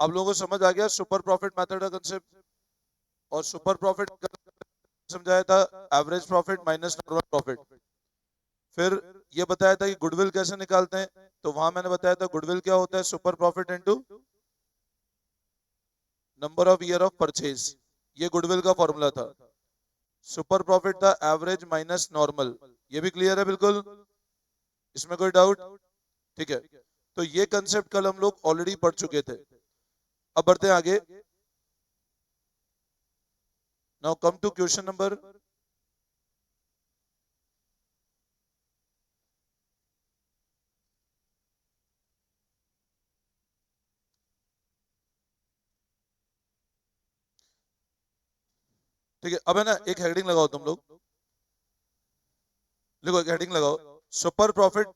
आप लोगों को समझ आ गया सुपर प्रॉफिट मेथड का कंसेप्ट? और सुपर प्रॉफिट समझाया था average profit minus normal profit. फिर ये बताया था कि गुडविल कैसे निकालते हैं, तो वहां मैंने बताया था गुडविल क्या होता है, super profit into number of year of purchase, ये गुडविल का फॉर्मूला था। सुपर प्रॉफिट था एवरेज माइनस नॉर्मल। ये भी क्लियर है बिल्कुल? इसमें कोई डाउट? ठीक है, तो ये कंसेप्ट कल हम लोग ऑलरेडी पढ़ चुके थे। अब बढ़ते हैं आगे। Now come to question number, ठीक है। अब है ना, एक हेडिंग लगाओ तुम लोग, देखो एक हेडिंग लगाओ, सुपर प्रॉफिट।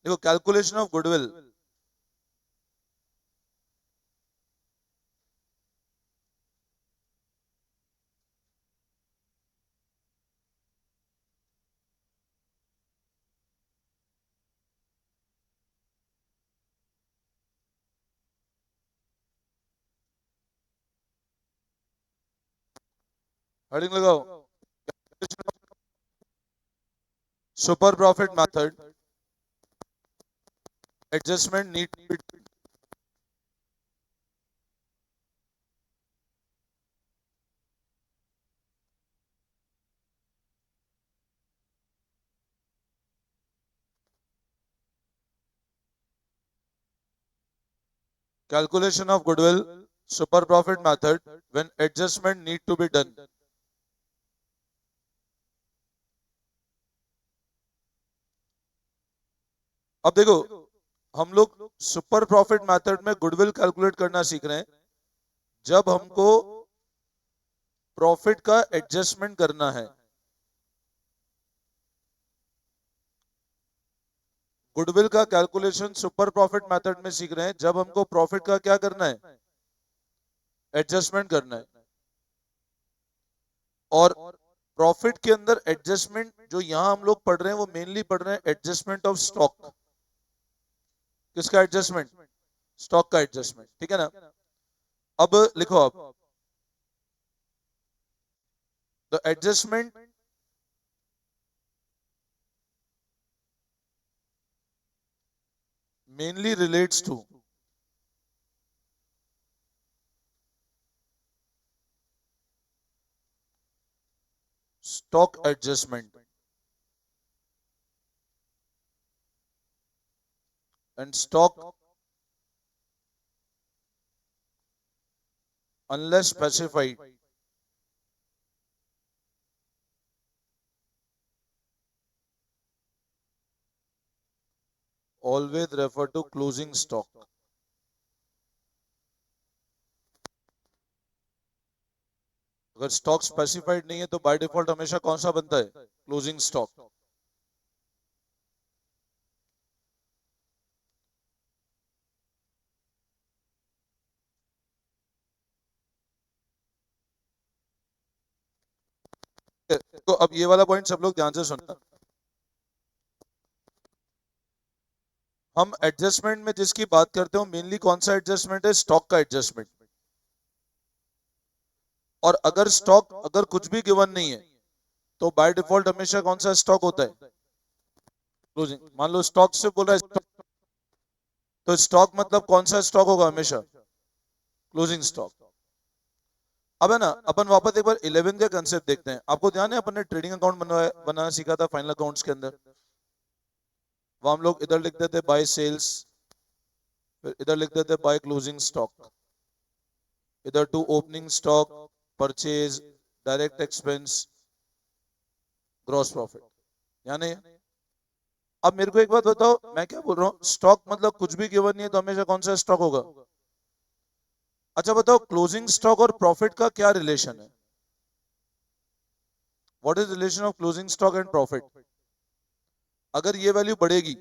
देखो कैलकुलेशन ऑफ गुडविल, हेडिंग लगाओ, super profit method, adjustment need, calculation of goodwill, super profit method when adjustment need to be done। अब देखो, हम लोग सुपर प्रॉफिट मेथड में गुडविल कैलकुलेट करना सीख रहे हैं जब हमको प्रॉफिट का एडजस्टमेंट करना है। गुडविल का कैलकुलेशन सुपर प्रॉफिट मेथड में सीख रहे हैं जब हमको प्रॉफिट का क्या करना है, एडजस्टमेंट करना है। और प्रॉफिट के अंदर एडजस्टमेंट जो यहां हम लोग पढ़ रहे हैं वो मेनली पढ़ रहे हैं एडजस्टमेंट ऑफ स्टॉक। किसका एडजस्टमेंट? स्टॉक का एडजस्टमेंट, ठीक है ना। अब लिखो आप, the adjustment mainly relates to stock adjustment and stock unless specified always refer to closing stock। अगर स्टॉक स्पेसिफाइड नहीं है तो बाय डिफॉल्ट हमेशा कौन सा बनता है, क्लोजिंग स्टॉक। तो अब ये वाला पॉइंट सब लोग ध्यान से सुनना। हम एडजस्टमेंट में जिसकी बात करते हो मेनली कौन सा एडजस्टमेंट है, स्टॉक का एडजस्टमेंट। और अगर स्टॉक अगर कुछ भी गिवन नहीं है तो बाय डिफॉल्ट हमेशा कौन सा स्टॉक होता है, क्लोजिंग। मान लो स्टॉक से बोला है, तो स्टॉक मतलब कौन सा स्टॉक होगा, हमेशा क्लोजिंग स्टॉक। अब है ना, अपन वापस एक बार 11 का कंसेप्ट देखते हैं। आपको ध्यान है अपन ने ट्रेडिंग अकाउंट बनाना सीखा था फाइनल अकाउंट्स के अंदर। वहां हम लोग इधर लिखते थे बाय सेल्स, फिर इधर लिखते थे बाय क्लोजिंग स्टॉक, इधर to opening stock, purchase, direct expense, gross profit, यानी। अब मेरे को एक बात बताओ, मैं क्या बोल रहा हूँ, स्टॉक मतलब कुछ भी गिवन नहीं है तो हमेशा कौन सा स्टॉक होगा। अच्छा बताओ, क्लोजिंग स्टॉक और प्रॉफिट का क्या रिलेशन है? What is relation of closing stock and profit? अगर ये वैल्यू बढ़ेगी,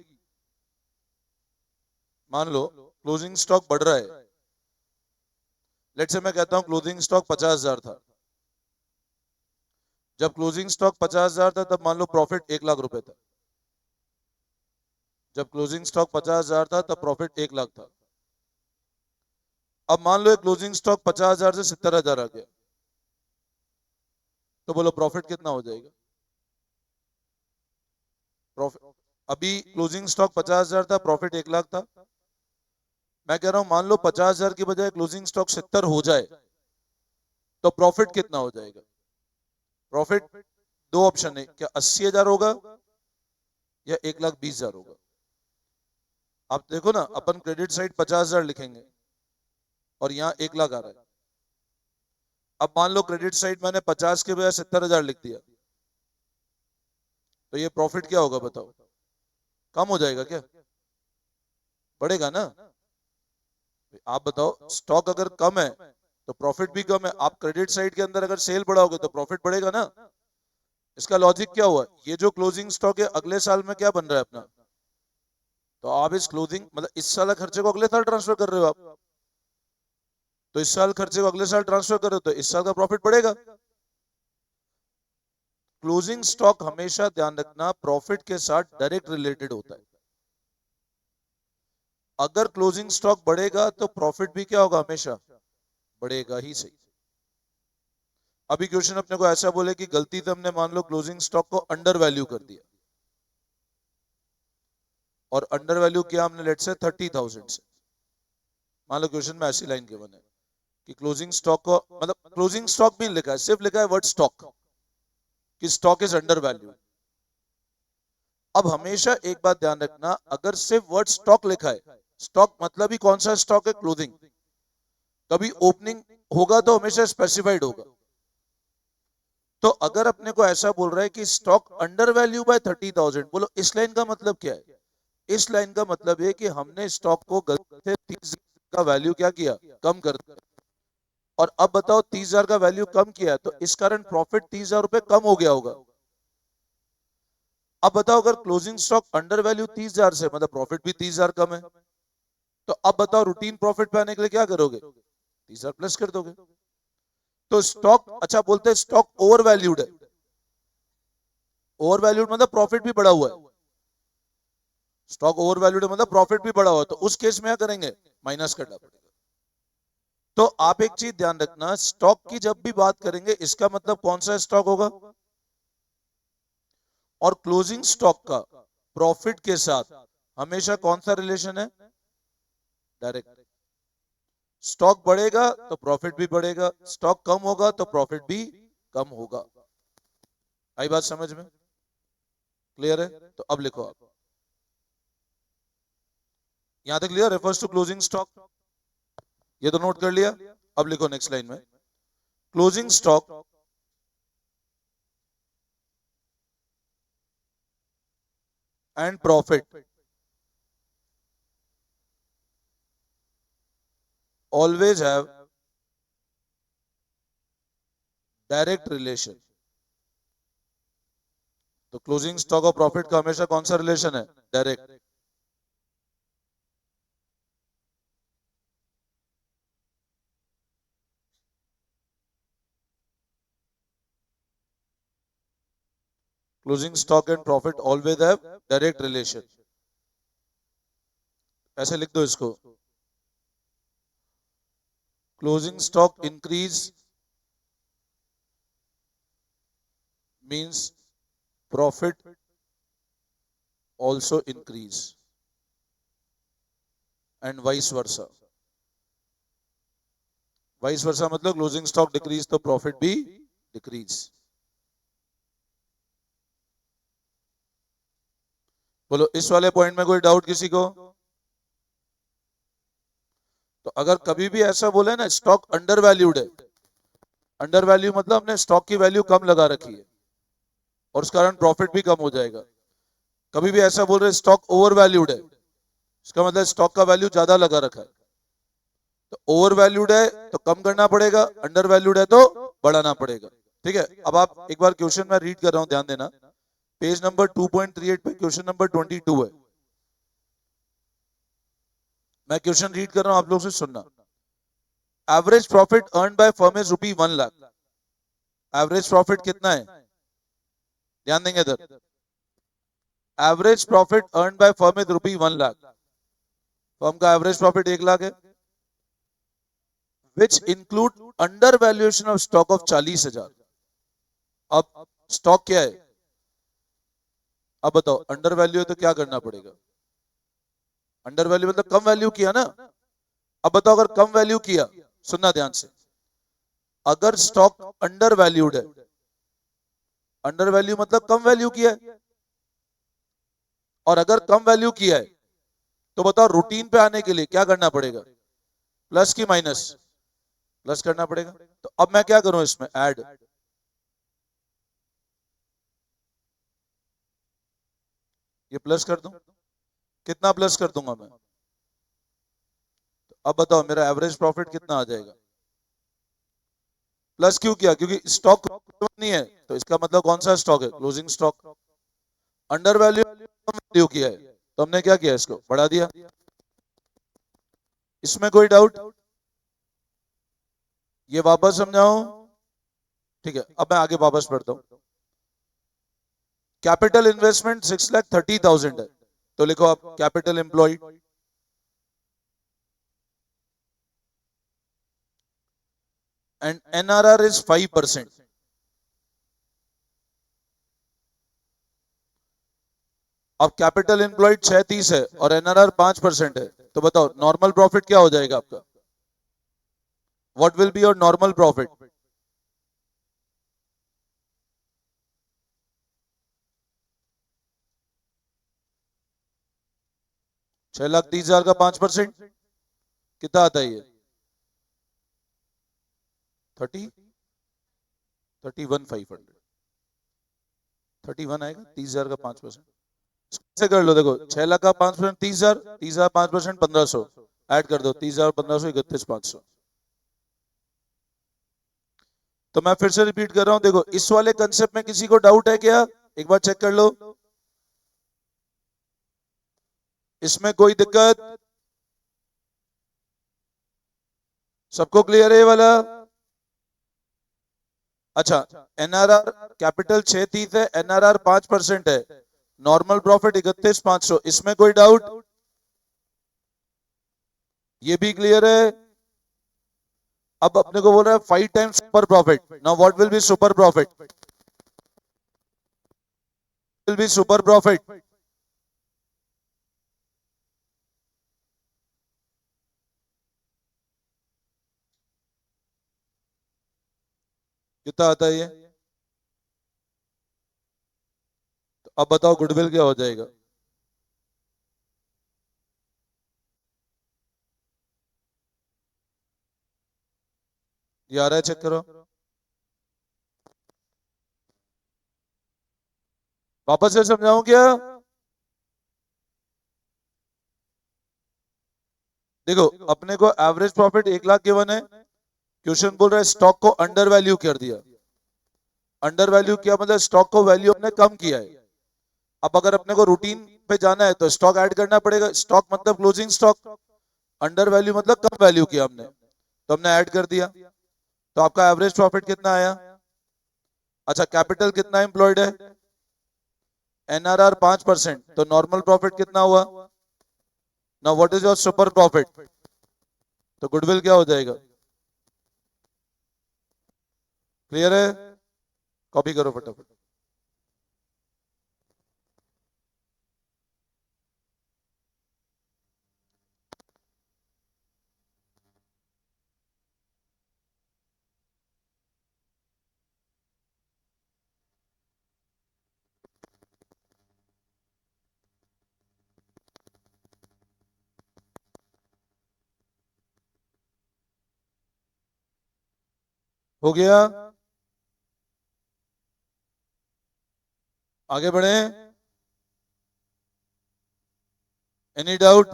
मान लो क्लोजिंग स्टॉक बढ़ रहा है, लेट्स से मैं कहता हूं क्लोजिंग स्टॉक 50,000 था। जब क्लोजिंग स्टॉक 50,000 था तब मान लो प्रॉफिट 1,00,000 रुपए था। जब क्लोजिंग स्टॉक 50,000 था तब प्रॉफिट 1,00,000 था। अब मान लो क्लोजिंग स्टॉक 50,000 से 70,000 आ गया, तो बोलो प्रॉफिट कितना हो जाएगा? प्रॉफिट, अभी क्लोजिंग स्टॉक 50,000 था, प्रॉफिट 1 लाख था। मैं कह रहा हूं मान लो 50,000 की बजाय क्लोजिंग स्टॉक 70 हो जाए, तो प्रॉफिट कितना हो जाएगा? प्रॉफिट दो ऑप्शन है, क्या 80,000 होगा या 1,20,000 होगा? आप देखो ना, अपन क्रेडिट साइड 50,000 लिखेंगे और यहाँ 1 लाख आ रहा है। अब मान लो क्रेडिट साइड मैंने 50 के बजाय 70,000 लिख दिया, तो ये प्रॉफिट क्या होगा बताओ? कम हो जाएगा क्या? बढ़ेगा ना? आप बताओ, स्टॉक अगर कम है तो प्रॉफिट भी कम है, आप क्रेडिट साइड के अंदर अगर सेल बढ़ाओगे तो प्रॉफिट बढ़ेगा ना? इसका लॉजिक क्या हुआ? ये जो क्लोजिंग स्टॉक है अगले साल में क्या बन रहा है अपना, तो आप इस क्लोजिंग मतलब इस साल खर्चे को अगले साल ट्रांसफर कर रहे हो आप, तो इस साल खर्चे को अगले साल ट्रांसफर कर रहे हो तो इस साल का प्रॉफिट बढ़ेगा। क्लोजिंग स्टॉक हमेशा ध्यान रखना प्रॉफिट के साथ डायरेक्ट रिलेटेड होता है। अगर क्लोजिंग स्टॉक बढ़ेगा तो प्रॉफिट भी क्या होगा? हमेशा बढ़ेगा ही सही। अभी क्वेश्चन अपने को ऐसा बोले कि गलती से हमने मान लो क्लोजिंग स्टॉक को अंडर वैल्यू कर दिया, और अंडर वैल्यू किया हमने लेट से 30,000 से। मान लो क्वेश्चन में ऐसी लाइन गिवन है कि क्लोजिंग स्टॉक को, मतलब क्लोजिंग स्टॉक भी लिखा है, सिर्फ लिखा है वर्ड स्टॉक, कि स्टॉक इज अंडर वैल्यू। अब हमेशा एक बात ध्यान रखना, अगर सिर्फ वर्ड स्टॉक लिखा है, स्टॉक मतलब ही कौन सा स्टॉक है? क्लोजिंग। कभी ओपनिंग होगा तो हमेशा स्पेसिफाइड होगा। तो अगर अपने को ऐसा बोल रहा है कि स्टॉक अंडर वैल्यू बाय 30,000, बोलो इस लाइन का मतलब क्या है? इस लाइन का मतलब है कि हमने स्टॉक को गलती से 30,000 का वैल्यू क्या किया? कम कर दिया। और अब बताओ 30,000 का वैल्यू कम किया तो इस कारण प्रॉफिट 30,000 रुपए कम हो गया होगा। अब बताओ अगर क्लोजिंग स्टॉक अंडर वैल्यू 30,000 से, मतलब प्रॉफिट भी 30,000 कम है, तो अब बताओ रूटीन प्रॉफिट पे आने के लिए क्या करोगे? 30,000 प्लस कर दोगे। तो स्टॉक, अच्छा बोलते हैं स्टॉक ओवर वैल्यूड है। ओवर वैल्यूड मतलब प्रॉफिट भी बढ़ा हुआ है। स्टॉक ओवर वैल्यूड है मतलब प्रॉफिट भी बढ़ा हुआ है, तो उस केस में क्या करेंगे? माइनस करना पड़ेगा। तो आप एक चीज ध्यान रखना, स्टॉक की जब भी बात करेंगे इसका मतलब कौन सा स्टॉक होगा? और क्लोजिंग स्टॉक का प्रॉफिट के साथ हमेशा कौन सा रिलेशन है? डायरेक्ट। स्टॉक बढ़ेगा तो प्रॉफिट भी बढ़ेगा, स्टॉक कम होगा तो प्रॉफिट भी कम होगा। आई बात समझ में? क्लियर है? तो अब लिखो आप, यहां तक clear? Refers to closing stock, ये तो नोट कर लिया। अब लिखो नेक्स्ट लाइन में, closing stock and profit always have direct relation. तो क्लोजिंग स्टॉक और प्रॉफिट का हमेशा कौन सा रिलेशन है? Direct. Closing stock and profit always have direct relation. ऐसे लिख दो इसको, closing stock increase means profit also increase and vice versa। Vice versa मतलब क्लोजिंग स्टॉक डिक्रीज तो प्रॉफिट भी डिक्रीज। बोलो इस वाले पॉइंट में कोई डाउट किसी को? तो अगर कभी भी ऐसा बोले ना स्टॉक अंडर वैल्यूड है, अंडर वैल्यू मतलब हमने स्टॉक की वैल्यू कम लगा रखी है और उस कारण प्रॉफिट भी कम हो जाएगा। कभी भी ऐसा बोल रहे स्टॉक ओवर वैल्यूड है, इसका मतलब स्टॉक का वैल्यू ज्यादा लगा रखा है। तो ओवर वैल्यूड है तो कम करना पड़ेगा, अंडर वैल्यूड है तो बढ़ाना पड़ेगा। ठीक है, अब आप एक बार क्वेश्चन में रीड कर रहा हूं, ध्यान देना। पेज नंबर 2.38 पे क्वेश्चन नंबर 22 है। मैं क्वेश्चन रीड कर रहा हूं, आप लोग से सुनना। Average profit earn by firm is ₹1,00,000। Average profit कितना है? ध्यान देंगे इधर। Average profit earn by firm is ₹1,00,000। Firm का एवरेज प्रॉफिट 1 लाख है। Which include under valuation of stock of 40,000। अब स्टॉक क्या है? अब बताओ, अंडर वैल्यू है तो क्या करना पड़ेगा? अंडर वैल्यू मतलब कम वैल्यू किया ना। अब बताओ, अगर कम वैल्यू किया, सुनना ध्यान से, अगर स्टॉक अंडर वैल्यूड है, अंडर वैल्यू मतलब कम वैल्यू किया है, और अगर कम वैल्यू किया है तो बताओ रूटीन पे आने के लिए क्या करना पड़ेगा? प्लस की माइनस? प्लस करना पड़ेगा। तो अब मैं क्या करूं इसमें? ऐड। ये प्लस कर दूं? कितना प्लस कर दूंगा मैं? अब बताओ मेरा एवरेज प्रॉफिट कितना आ जाएगा? प्लस क्यों किया? क्योंकि स्टॉक नहीं है, तो इसका मतलब कौन सा स्टॉक है? Closing stock. अंडर वैल्यू किया है, तो हमने क्या किया? इसको बढ़ा दिया। इसमें कोई डाउट? ये वापस समझाओ? ठीक है, अब मैं आगे वापस पढ़ता हूं। कैपिटल इन्वेस्टमेंट 6,30,000 है, तो लिखो आप capital employed. And NRR is 5%। अब कैपिटल एम्प्लॉयड 630 है और एनआरआर 5% है, तो बताओ नॉर्मल प्रॉफिट क्या हो जाएगा आपका? What will be your normal profit? 6,30,000 का 5% कितना आता है? ये 31,500। 31 आएगा 30,000 का 5%। कैसे कर लो? देखो 6 लाख का 5%, 30,000, 30,000 5%, 1,500 ऐड कर दो, 30,000 1,500 31,500। तो मैं फिर से रिपीट कर रहा हूं, देखो इस वाले कंसेप्ट में किसी को डाउट है क्या? एक बार चेक कर लो। इसमें कोई दिक्कत? सबको क्लियर है ये वाला? अच्छा, एनआरआर कैपिटल 630 है, एनआरआर 5% है, नॉर्मल प्रॉफिट 31,500, इसमें कोई डाउट? ये भी क्लियर है? अब अपने को बोल रहा है 5 times super profit. Now what will be super profit? Will be super profit? कितना आता है ये? तो अब बताओ गुडविल क्या हो जाएगा? ये आ रहा है? चेक करो। वापस से समझाऊं क्या? देखो अपने को एवरेज प्रॉफिट 1 लाख गिवन है। क्वेश्चन बोल रहा है स्टॉक को अंडर वैल्यू कर दिया। अंडर वैल्यू किया मतलब स्टॉक को वैल्यू हमने कम किया है। अब अगर अपने को रूटीन पे जाना है तो स्टॉक ऐड करना पड़ेगा। स्टॉक मतलब क्लोजिंग स्टॉक, अंडर वैल्यू मतलब कम वैल्यू किया हमने, तो हमने ऐड कर दिया। तो आपका एवरेज प्रॉफिट कितना आया? अच्छा, कैपिटल कितना एम्प्लॉयड है? एनआरआर 5%, तो नॉर्मल प्रॉफिट कितना हुआ? Now what is your super profit? तो गुडविल क्या हो जाएगा? क्लियर है? कॉपी करो फटाफट। हो गया? आगे बढ़े? Any doubt?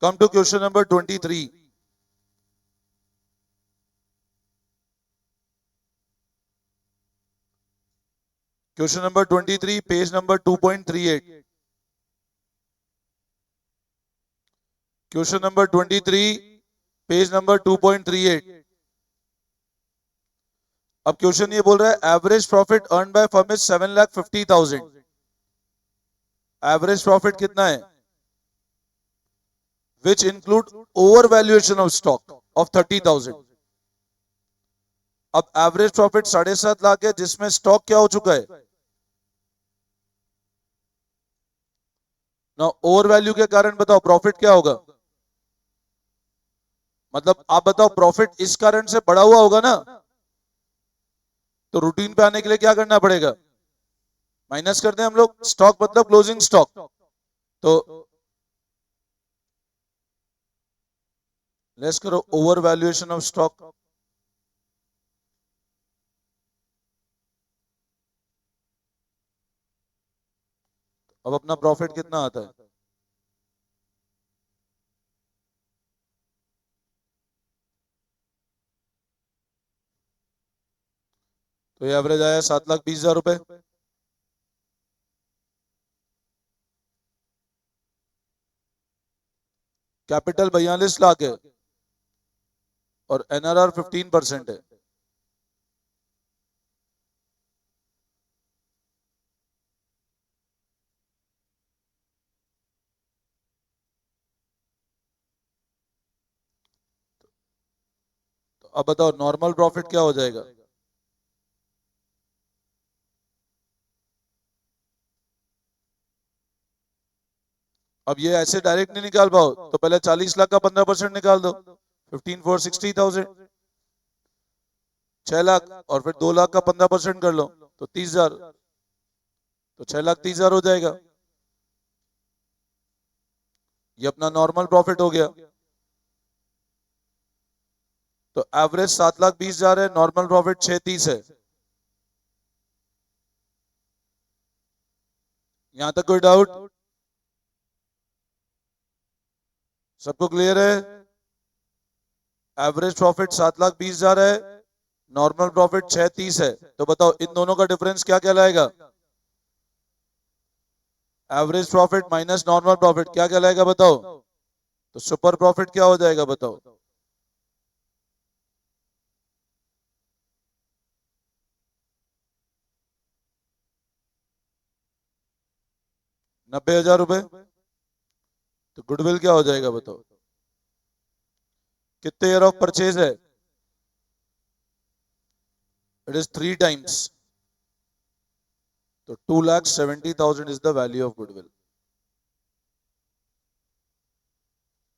Come to question number 23। Question number 23, page number 2.38। Question number 23, page number 2.38। अब क्वेश्चन ये बोल रहा है average profit earn by firm is 7,50,000। Average profit कितना है? Which include over valuation of stock of 30,000। अब एवरेज प्रॉफिट 7.5 लाख है, जिसमें स्टॉक क्या हो चुका है ना। ओवर वैल्यू के कारण बताओ प्रॉफिट क्या होगा? मतलब आप बताओ, प्रॉफिट इस कारण से बढ़ा हुआ होगा ना, तो रूटीन पे आने के लिए क्या करना पड़ेगा? माइनस कर दें हम लोग। स्टॉक मतलब क्लोजिंग स्टॉक, तो लेस करो ओवर वैल्यूएशन ऑफ स्टॉक। अब अपना प्रॉफिट कितना आता है? तो ये एवरेज आया 7,20,000 रुपए। कैपिटल 42 लाख है और एनआरआर 15% है। तो अब बताओ नॉर्मल प्रॉफिट क्या हो जाएगा? अब ये ऐसे डायरेक्ट नहीं निकाल पाओ, तो पहले 40 लाख का 15% निकाल दो। 15 4 60,000, 6 लाख, और फिर 2 लाख का 15% कर लो तो 30,000, तो 6,30,000 हो जाएगा। ये अपना नॉर्मल प्रॉफिट हो गया। तो एवरेज 7,20,000 है, नॉर्मल प्रॉफिट 630 है। यहां तक कोई डाउट? सबको क्लियर है? एवरेज प्रॉफिट 7,20,000 है, नॉर्मल प्रॉफिट 630 है। तो बताओ इन दोनों का डिफरेंस क्या कहलाएगा? Average profit minus normal profit क्या कहलाएगा बताओ? तो सुपर प्रॉफिट क्या हो जाएगा बताओ? 90,000 रुपए। तो गुडविल क्या हो जाएगा बताओ? कितने ईयर ऑफ परचेज है? It is 3 times. तो 2,70,000 is the value of goodwill.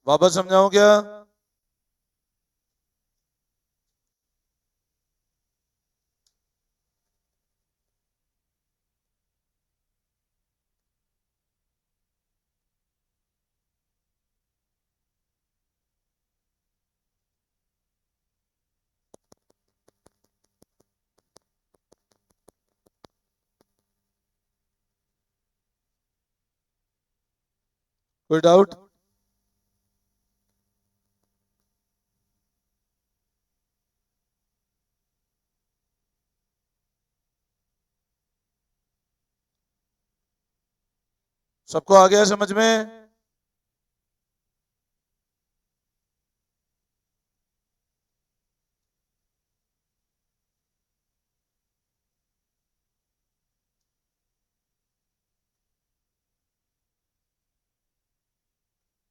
वापस समझाऊं क्या? कोई डाउट? सबको आ गया समझ में?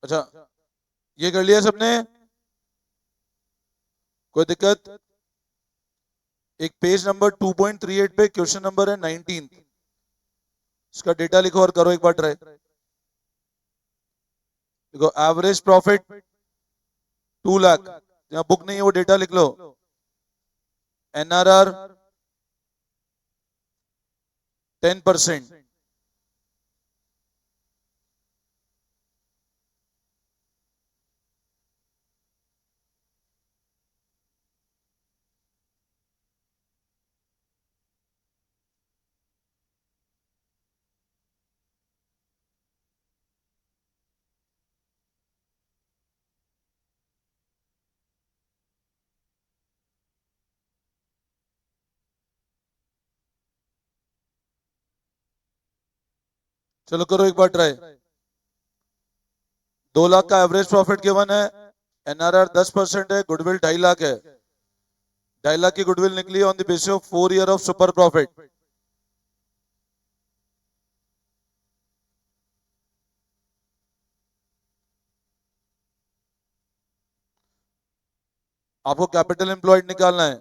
अच्छा, ये कर लिया सबने? कोई दिक्कत? एक पेज नंबर 2.38 पे क्वेश्चन नंबर है 19। इसका डेटा लिखो और करो एक बार ट्राई। देखो एवरेज प्रॉफिट 2 लाख, यहाँ बुक नहीं है वो डेटा लिख लो। एनआरआर 10%। चलो करो एक बार ट्राई। 2 लाख का एवरेज प्रॉफिट गिवन है, एनआरआर 10% है, गुडविल 2.5 लाख है। 2.5 लाख की गुडविल निकली on the basis of 4 year of super profit. आपको कैपिटल एम्प्लॉयड निकालना है।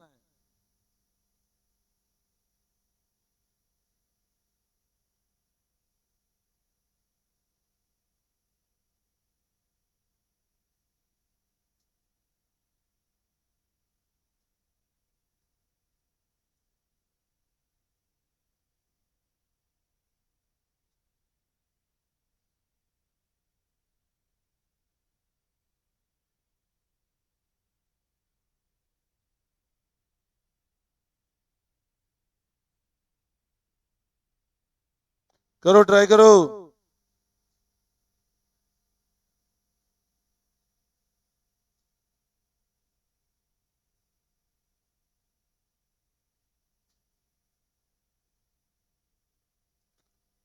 करो, ट्राई करो।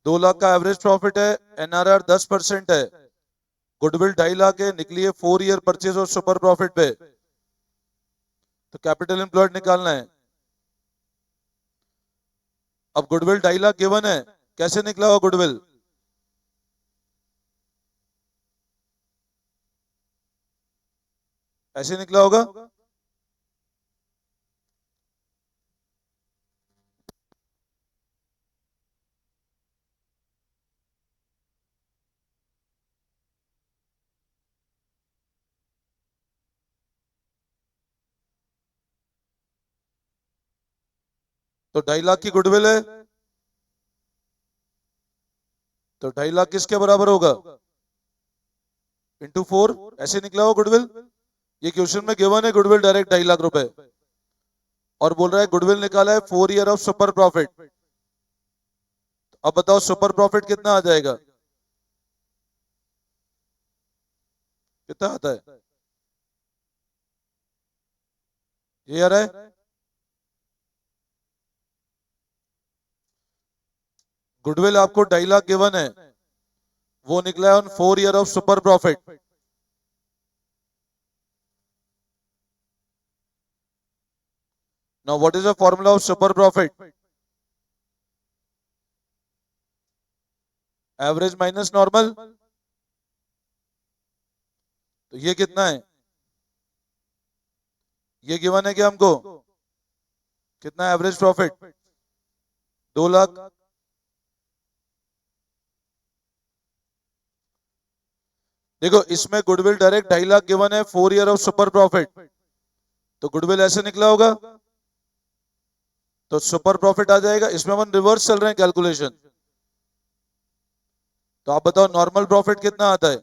2 लाख का एवरेज प्रॉफिट है, एनआरआर 10% है, गुडविल 2.5 लाख है, निकली है 4 ईयर परचेज और सुपर प्रॉफिट पे। तो कैपिटल एम्प्लॉयड निकालना है। अब गुडविल 2.5 लाख गिवन है, कैसे निकला हुआ गुडविल? ऐसे निकला होगा। तो 2.5 लाख की गुडविल है, तो 2.5 लाख किसके बराबर होगा? इंटू 4, ऐसे निकला हुआ गुडविल। ये क्वेश्चन में गिवन है गुडविल डायरेक्ट 2.5 लाख रुपए, और बोल रहा है गुडविल निकाला है 4 ईयर ऑफ सुपर प्रॉफिट। अब बताओ सुपर प्रॉफिट कितना आ जाएगा? कितना आता है? ये आ रहा है। गुडविल आपको 2.5 लाख गिवन है, वो निकला है on 4 year of super profit. Now what is the formula of super profit? Average minus normal. तो ये कितना है? ये गिवन है क्या हमको? कितना एवरेज प्रॉफिट? 2 लाख। देखो इसमें गुडविल डायरेक्ट 2.5 लाख गिवन है, 4 ईयर ऑफ सुपर प्रॉफिट, तो गुडविल ऐसे निकला होगा। तो सुपर प्रॉफिट आ जाएगा। इसमें अपन रिवर्स चल रहे हैं कैलकुलेशन। तो आप बताओ नॉर्मल प्रॉफिट कितना आता है?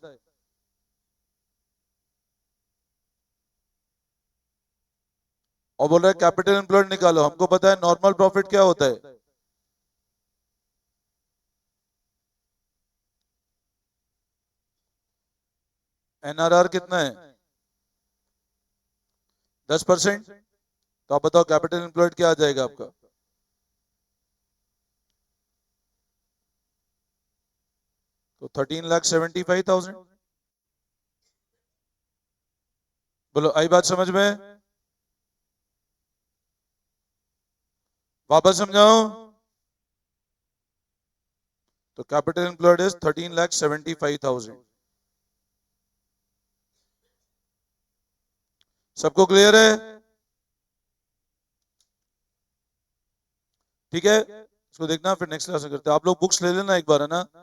और बोल रहा है कैपिटल एम्प्लॉयड निकालो। हमको पता है नॉर्मल प्रॉफिट क्या होता है। एनआरआर कितना है? 10%। तो आप बताओ कैपिटल एम्प्लॉयड क्या आ जाएगा आपका? तो 13,75,000। बोलो आई बात समझ में? वापस समझाओ। तो कैपिटल एम्प्लॉयड इज 13,75,000। सबको क्लियर है? ठीक है, इसको देखना, फिर नेक्स्ट क्लास में करते हैं। आप लोग बुक्स ले लेना एक बार, है ना।